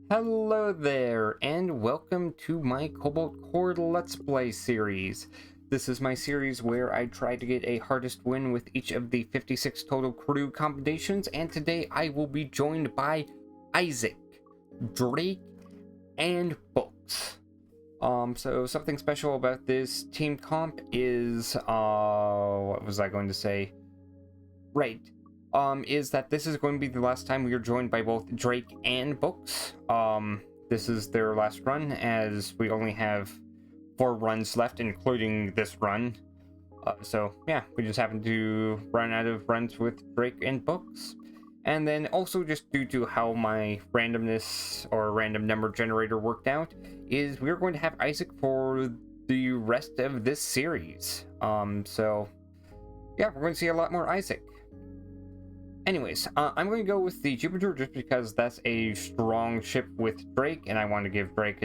Hello there, and welcome to my Cobalt Core Let's Play series. This is my series where I try to get a hardest win with each of the 56 total crew combinations, and today I will be joined by Isaac, Drake, and Books. So something special about this team comp is, what was I going to say? Right. Is that this is going to be the last time we are joined by both Drake and Books. This is their last run, as we only have 4 runs left, including this run. So yeah, we just happen to run out of runs with Drake and Books. And then also, just due to how my randomness or random number generator worked out, is we're going to have Isaac for the rest of this series. So yeah, we're going to see a lot more Isaac. Anyways, I'm going to go with the Jupiter just because that's a strong ship with Drake, and I want to give Drake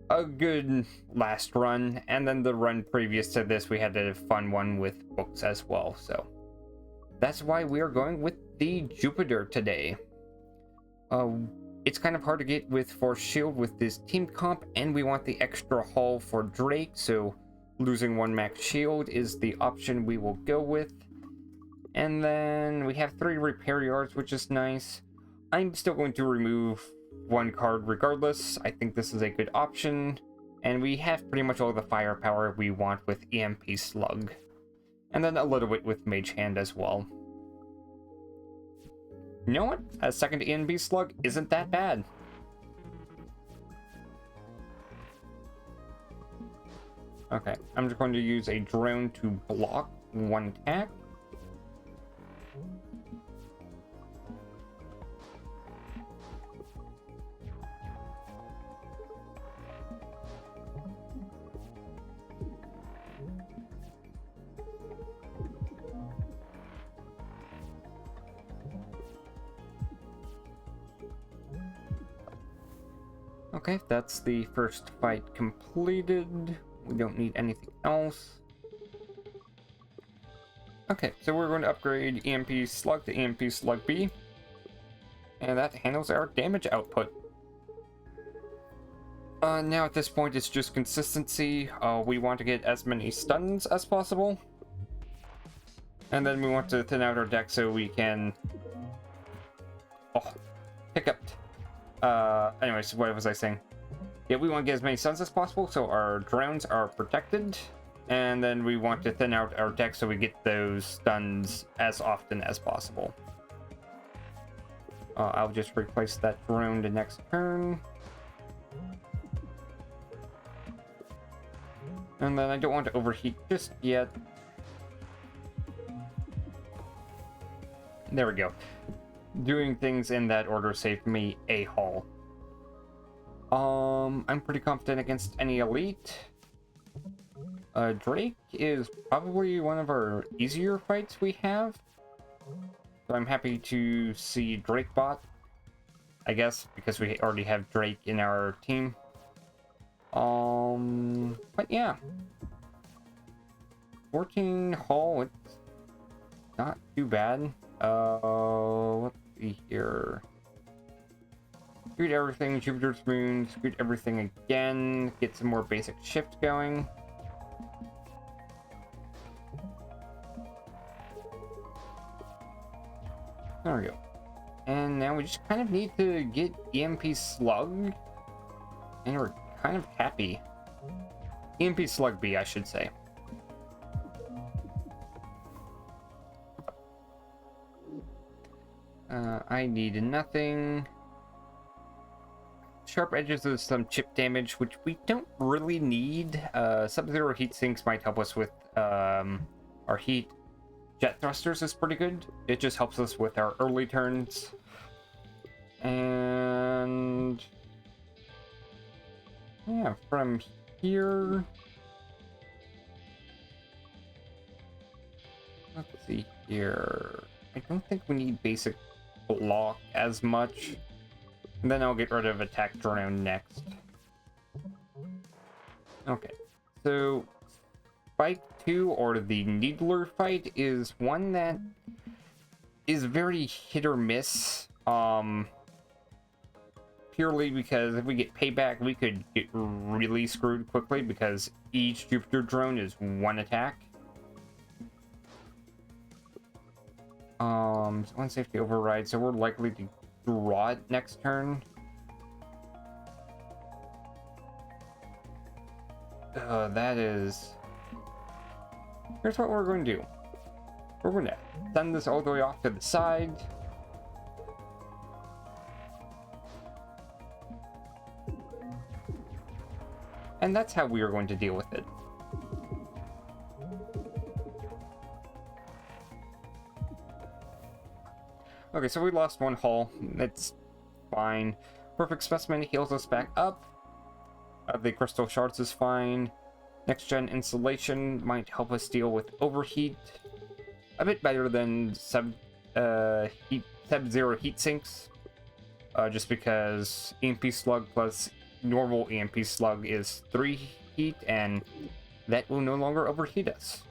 a good last run, and then the run previous to this we had a fun one with Books as well, so that's why we are going with the Jupiter today. It's kind of hard to get with Force Shield with this team comp, and we want the extra hull for Drake, so losing 1 max shield is the option we will go with. And then we have 3 repair yards, which is nice. I'm still going to remove 1 card regardless. I think this is a good option. And we have pretty much all the firepower we want with EMP Slug. And then a little bit with Mage Hand as well. You know what? A second EMP Slug isn't that bad. Okay, I'm just going to use a drone to block 1 attack. Okay, that's the first fight completed. We don't need anything else. Okay, so we're going to upgrade EMP Slug to EMP Slug B. And that handles our damage output. Now at this point it's just consistency. We want to get as many stuns as possible. And then we want to thin out our deck so we can... hiccuped. Anyways, what was I saying? Yeah, we want to get as many stuns as possible so our drones are protected. And then we want to thin out our deck so we get those stuns as often as possible. I'll just replace that drone the next turn. And then I don't want to overheat just yet. There we go. Doing things in that order saved me a hull. I'm pretty confident against any elite. Drake is probably one of our easier fights we have. So I'm happy to see Drake bot, I guess, because we already have Drake in our team. But yeah. 14 hull, it's not too bad. Let's see here. Scoot everything, Jupiter's moon, scoot everything again, get some more basic shift going. There we go. And now we just kind of need to get EMP Slug, and we're kind of happy. EMP Slug B, I should say. I need nothing. Sharp edges is some chip damage, which we don't really need. Sub-Zero heat sinks might help us with our heat. Jet thrusters is pretty good. It just helps us with our early turns. And yeah, from here, let's see here. I don't think we need basic block as much. And then I'll get rid of attack drone next. Okay, so fight 2, or the Needler fight, is one that is very hit or miss. purely because if we get payback, we could get really screwed quickly because each Jupiter drone is one attack. One safety override, so we're likely to draw it next turn. That is... Here's what we're going to do. We're going to send this all the way off to the side. And that's how we are going to deal with it. Okay, so we lost one hull. It's fine. Perfect Specimen heals us back up. The Crystal Shards is fine. Next gen insulation might help us deal with overheat. A bit better than Sub-Zero heat sinks. Just because EMP Slug plus normal EMP Slug is 3 heat, and that will no longer overheat us.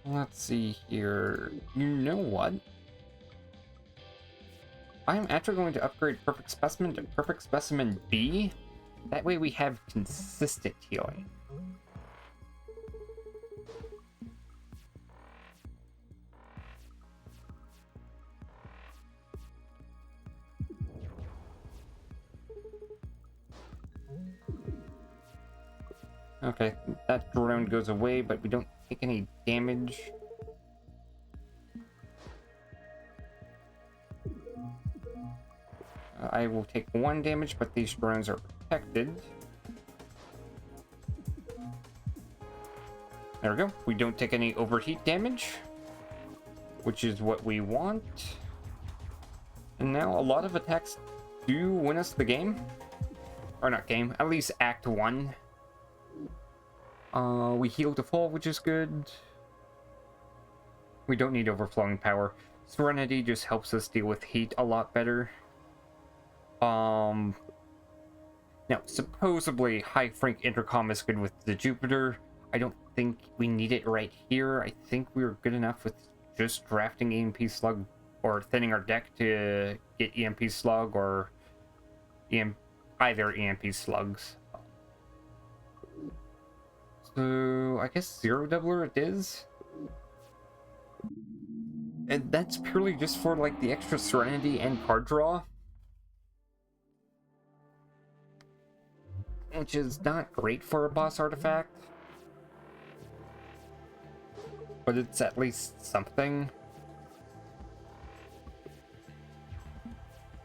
Let's see here. You know what? I'm actually going to upgrade Perfect Specimen to Perfect Specimen B. That way we have consistent healing. Okay, that drone goes away, but we don't take any damage. I will take 1 damage, but these drones are protected. There we go. We don't take any overheat damage, which is what we want. And now a lot of attacks do win us the game. Or not game, at least Act 1. We heal to full, which is good. We don't need overflowing power. Serenity just helps us deal with heat a lot better. Now, supposedly, High Frank Intercom is good with the Jupiter. I don't think we need it right here. I think we were good enough with just drafting EMP Slug, or thinning our deck to get EMP Slug, or either EMP Slugs. So, I guess Zero Doubler it is. And that's purely just for, like, the extra Serenity and card draw. Which is not great for a boss artifact. But it's at least something.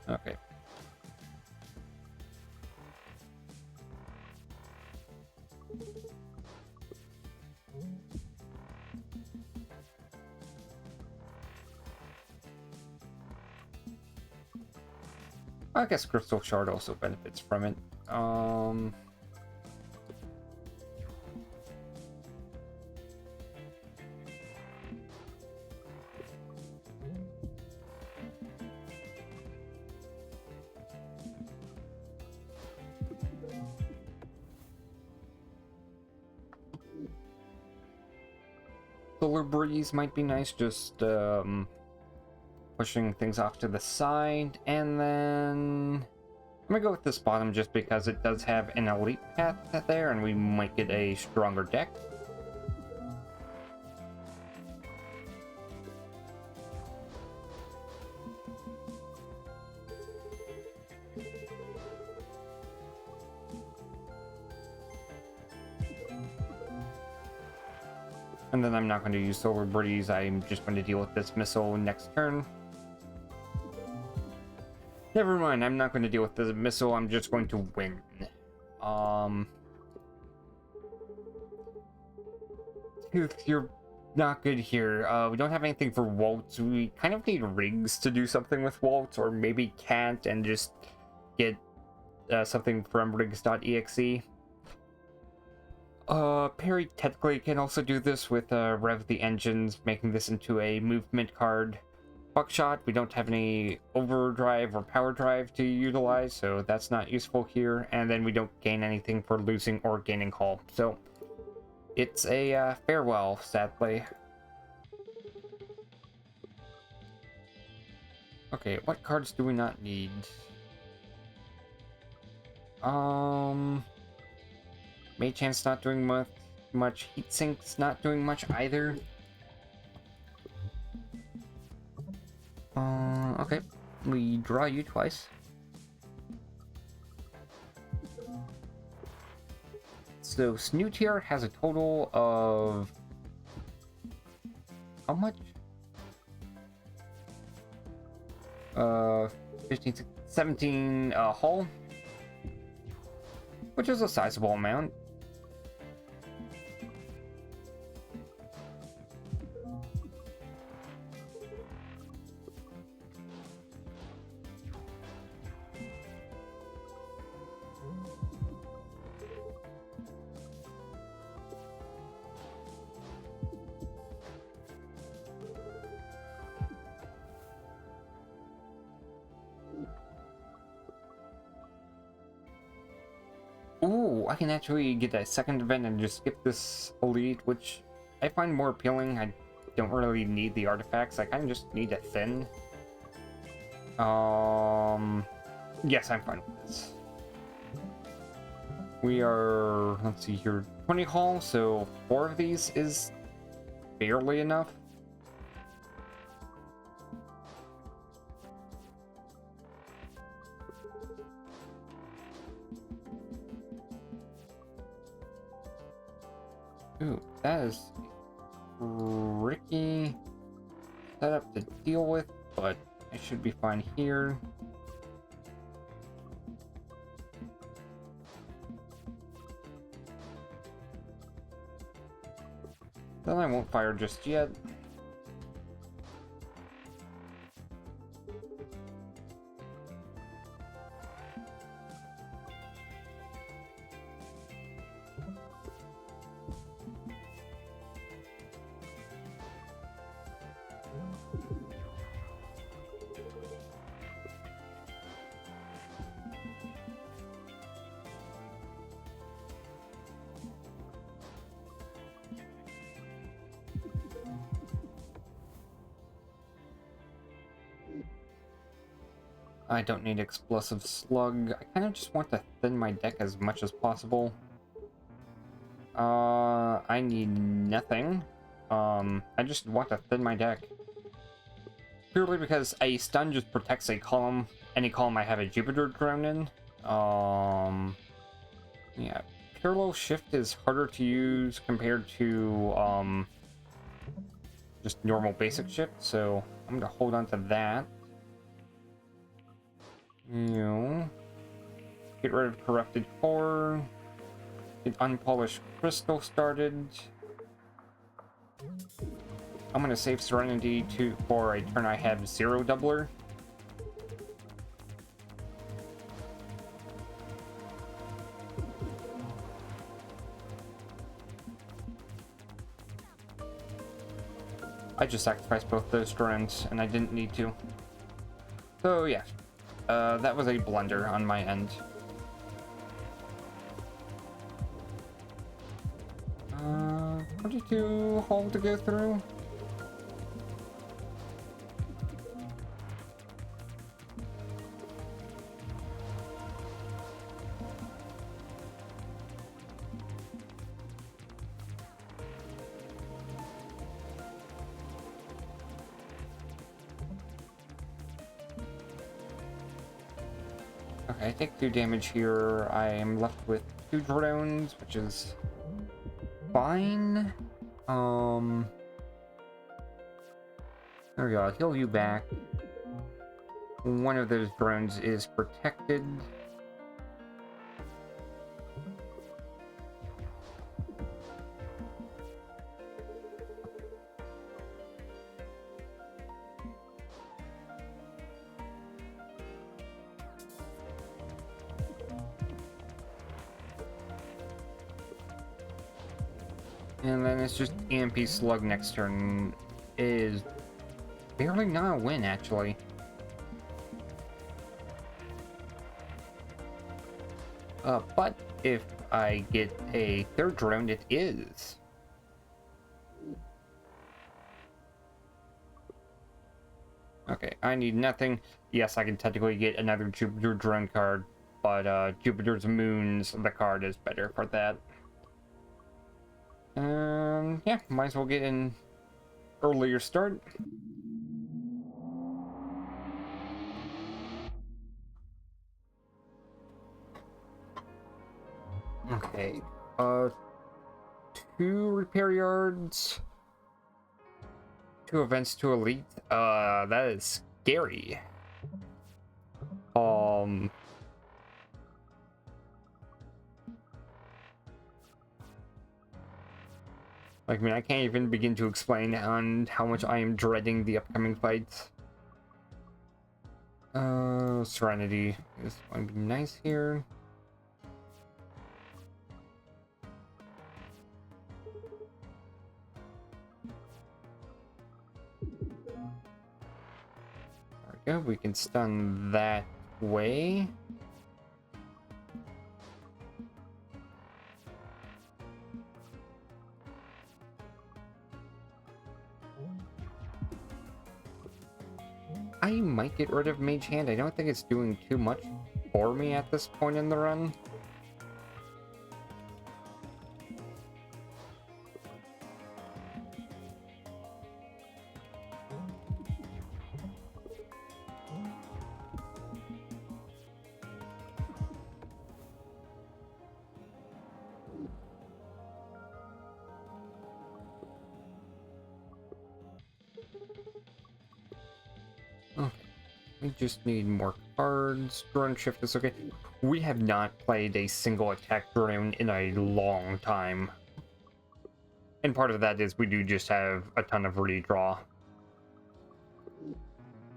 Okay. I guess Crystal Shard also benefits from it. Solar Breeze might be nice, just pushing things off to the side, and then I'm gonna go with this bottom just because it does have an elite path there, and we might get a stronger deck. And then I'm not going to use Solar Breeze, I'm just going to deal with this missile next turn. Never mind, I'm not going to deal with the missile, I'm just going to win. Tooth, you're not good here. We don't have anything for Waltz. We kind of need Riggs to do something with Waltz, or maybe Can't and just get something from Riggs.exe. Perry technically can also do this with Rev the Engines, making this into a movement card. Buckshot, we don't have any overdrive or power drive to utilize, so that's not useful here. And then we don't gain anything for losing or gaining hull. So it's a farewell, sadly. Okay, what cards do we not need? Mage Hand's not doing much. Heatsink's not doing much either. Okay. We draw you twice. So Snootier has a total of how much? 15, 17 hull, which is a sizable amount. Ooh, I can actually get a second event and just skip this elite, which I find more appealing. I don't really need the artifacts. I kind of just need a thin. Yes, I'm fine with this. We are, let's see here, 20 hull, so 4 of these is barely enough. Ooh, that is tricky setup to deal with, but I should be fine here. Then I won't fire just yet. I don't need Explosive Slug. I kind of just want to thin my deck as much as possible. I need nothing. I just want to thin my deck. Purely because a stun just protects a column, any column I have a Jupiter drone in. Yeah, Parallel Shift is harder to use compared to, just normal basic shift, so I'm gonna hold on to that. Get rid of Corrupted Core. Get Unpolished Crystal started. I'm gonna save Serenity for a turn I have 0 doubler. I just sacrificed both those drones, and I didn't need to. So yeah, that was a blunder on my end. 22 hull to go through. Okay, I take 2 damage here. I am left with 2 drones, which is fine. There we go. I'll heal you back. One of those drones is protected. And then it's just EMP Slug next turn is barely not a win, actually. But if I get a 3rd drone, it is. Okay. Okay, I need nothing. Yes, I can technically get another Jupiter drone card, but Jupiter's Moons, the card is better for that. Yeah, might as well get an earlier start. Okay, 2 repair yards, 2 events, 2 elite. That is scary. Like, I mean, I can't even begin to explain on how much I am dreading the upcoming fights. Serenity is going to be nice here. There we go. We can stun that way. I might get rid of Mage Hand. I don't think it's doing too much for me at this point in the run. Okay, we just need more cards. Drone shift is okay. We have not played a single attack drone in a long time. And part of that is we do just have a ton of redraw.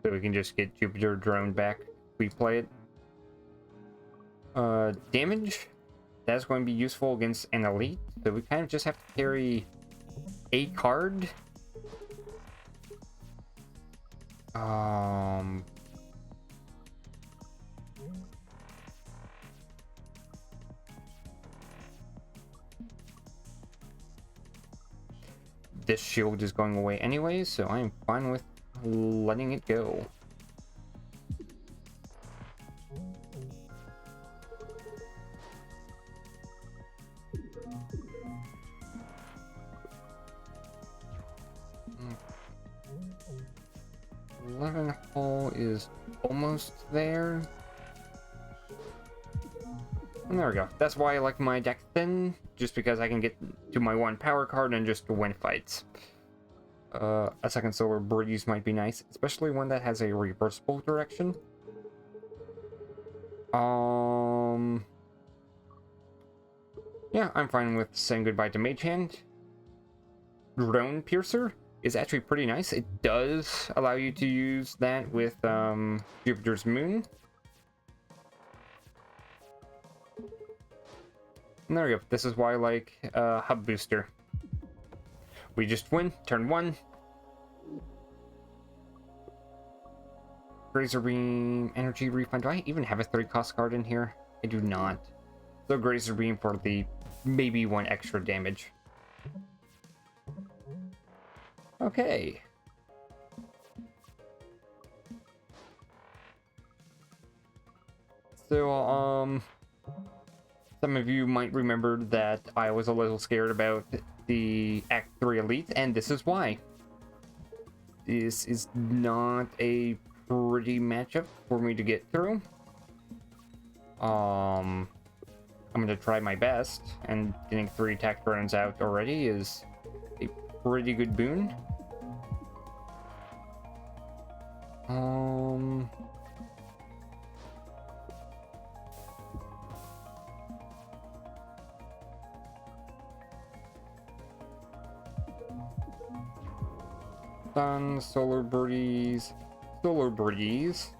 So we can just get Jupiter drone back if we play it. Damage. That's going to be useful against an elite. So we kind of just have to carry a card. This shield is going away anyway, so I am fine with letting it go. Mm. 11 hull is almost there. And there we go. That's why I like my deck thin, just because I can get to my 1 power card and just win fights. A second solar breeze might be nice, especially one that has a reversible direction. Yeah, I'm fine with saying goodbye to Mage Hand. Drone Piercer is actually pretty nice. It does allow you to use that with Jupiter's Moon. And there we go. This is why I like Hub Booster. We just win, turn 1. Grazer Beam, Energy Refund. Do I even have a 3-cost card in here? I do not. So Grazer Beam for the maybe 1 extra damage. Okay. So, some of you might remember that I was a little scared about the Act 3 Elite, and this is why. This is not a pretty matchup for me to get through. I'm gonna try my best, and getting 3 attack burns out already is a pretty good boon. Sun, Solar Breeze, Solar Breeze.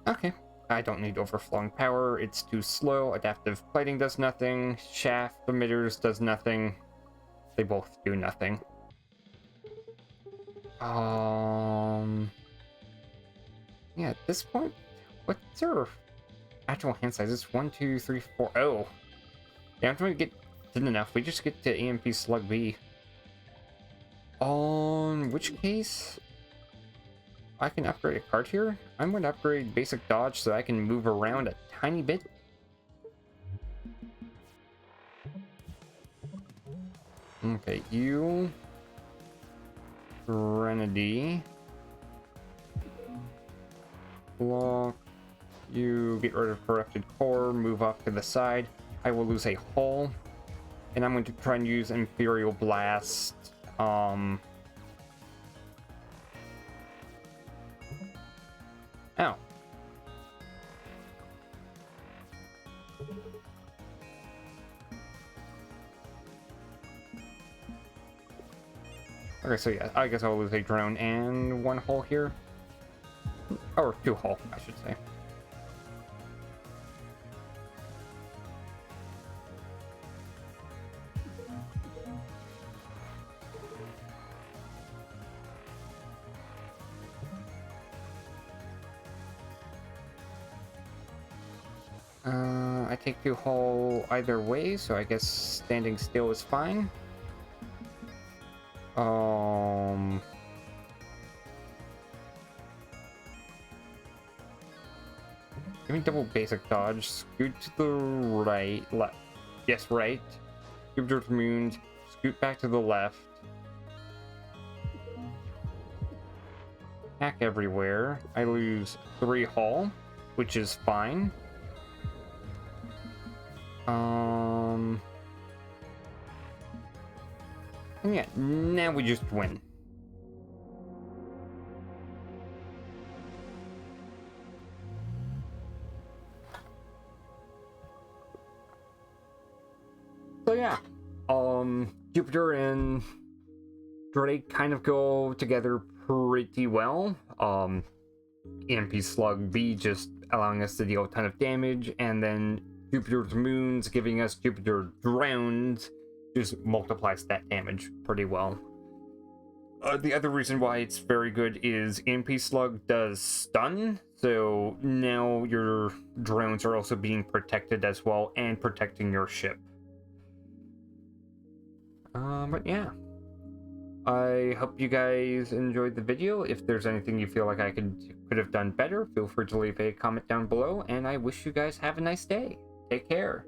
Okay, I don't need Overflowing Power, it's too slow. Adaptive Plating does nothing. Shaft Emitters does nothing. They both do nothing. Yeah, at this point, what's our actual hand size? It's 1, 2, 3, 4. Oh, yeah, I'm trying to get thin enough. We just get to EMP Slug B. On which case, I can upgrade a card here. I'm going to upgrade basic dodge so I can move around a tiny bit. Okay, you... Serenity. Block. You get rid of corrupted core, move off to the side. I will lose a hull. And I'm going to try and use Imperial Blast. Ow. Okay, so yeah, I guess I'll lose a drone and one hull here. Or two hull, I should say. I take two hull either way, so I guess standing still is fine. Give me double basic dodge. Scoot to the right. Left. Yes, right. Scoot towards the moon. Scoot back to the left. Hack everywhere. I lose 3 hull, which is fine. And yeah, now we just win. So yeah, Jupiter and Drake kind of go together pretty well. EMP Slug B just allowing us to deal a ton of damage, and then Jupiter's moons giving us Jupiter drones just multiplies that damage pretty well. The other reason why it's very good is EMP Slug does stun, so now your drones are also being protected as well and protecting your ship. But yeah, I hope you guys enjoyed the video. If there's anything you feel like I could have done better, feel free to leave a comment down below, and I wish you guys have a nice day. Take care.